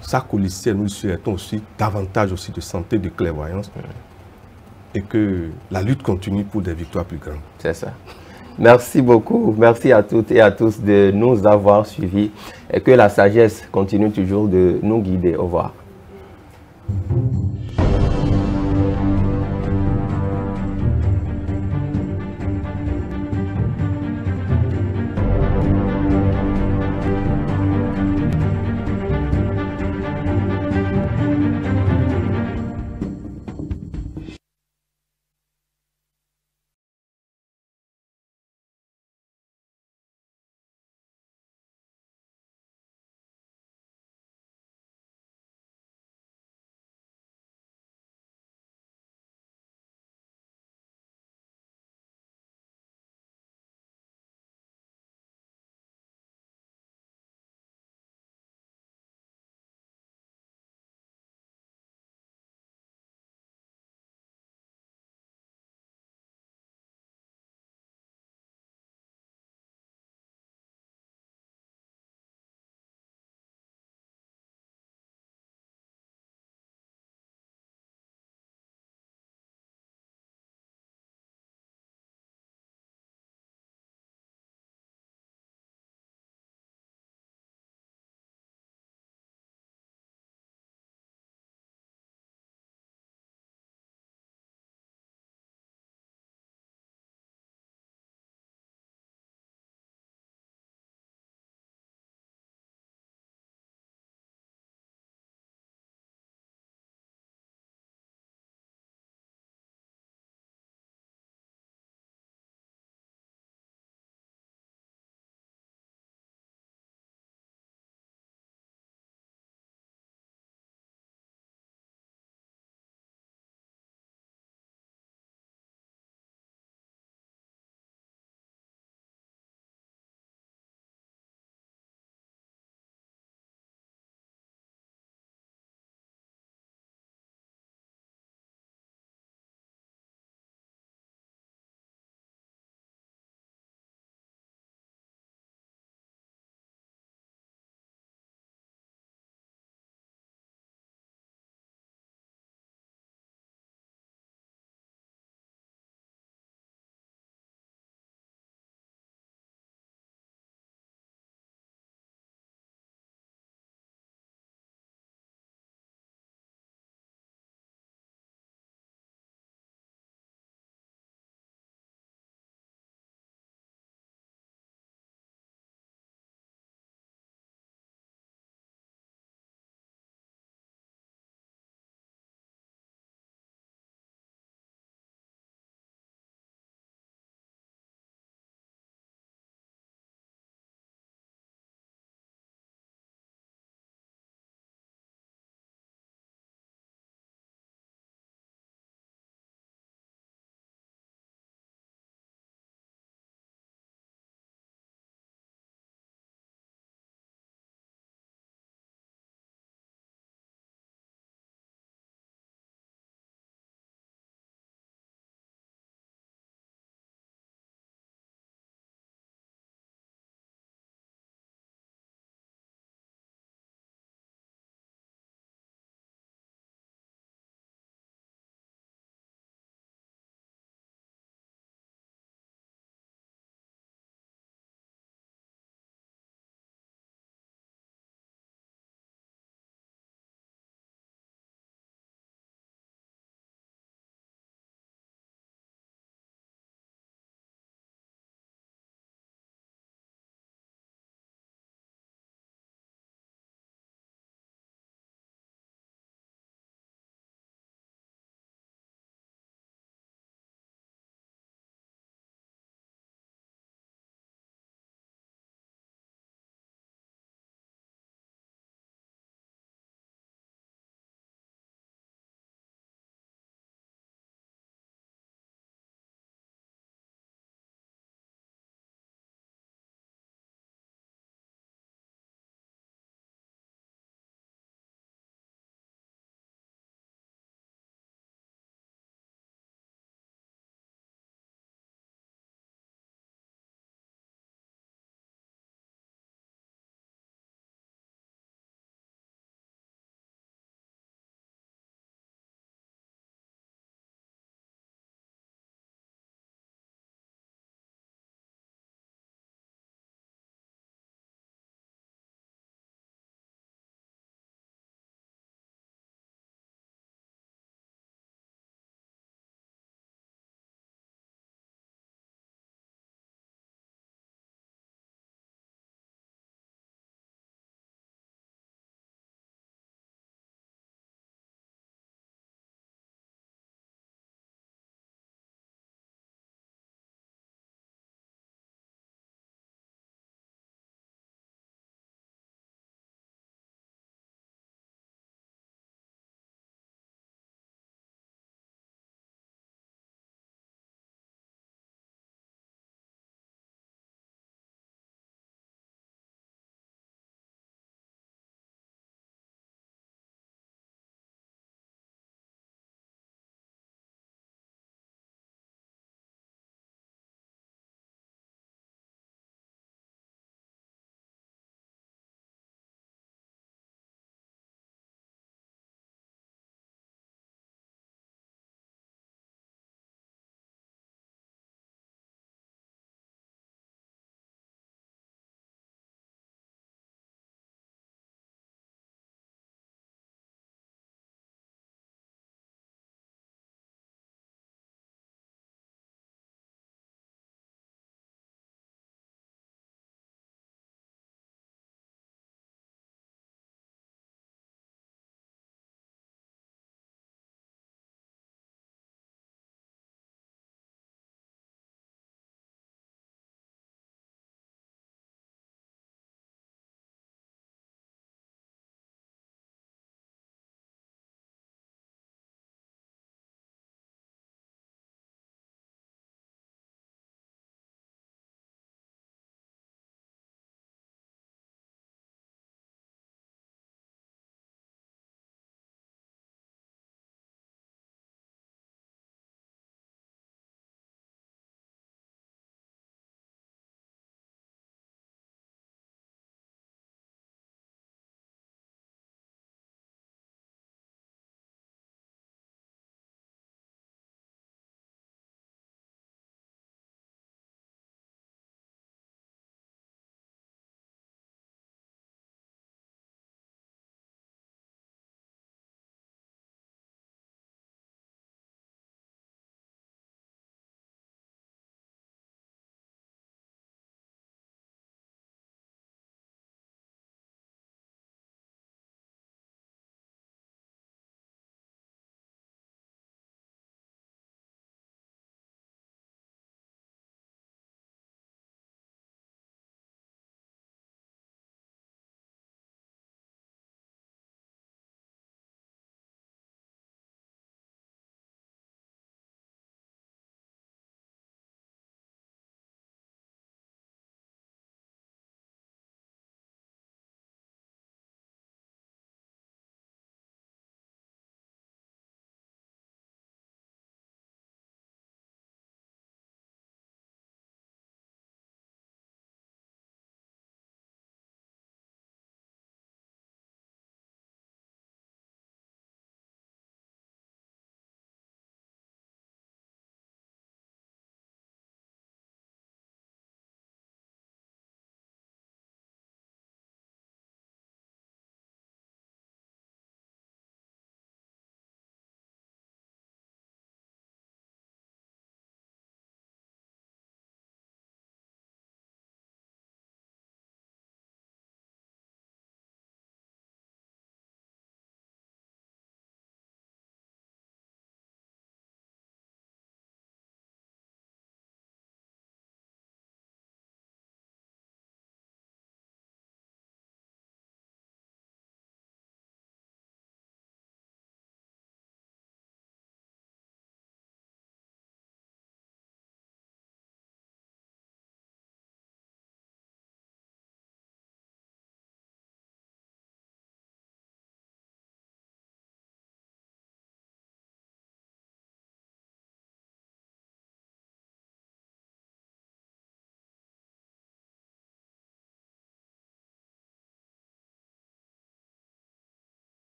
sa colistière, nous lui souhaitons aussi davantage aussi de santé, de clairvoyance et que la lutte continue pour des victoires plus grandes. C'est ça. Merci beaucoup. Merci à toutes et à tous de nous avoir suivis et que la sagesse continue toujours de nous guider. Au revoir.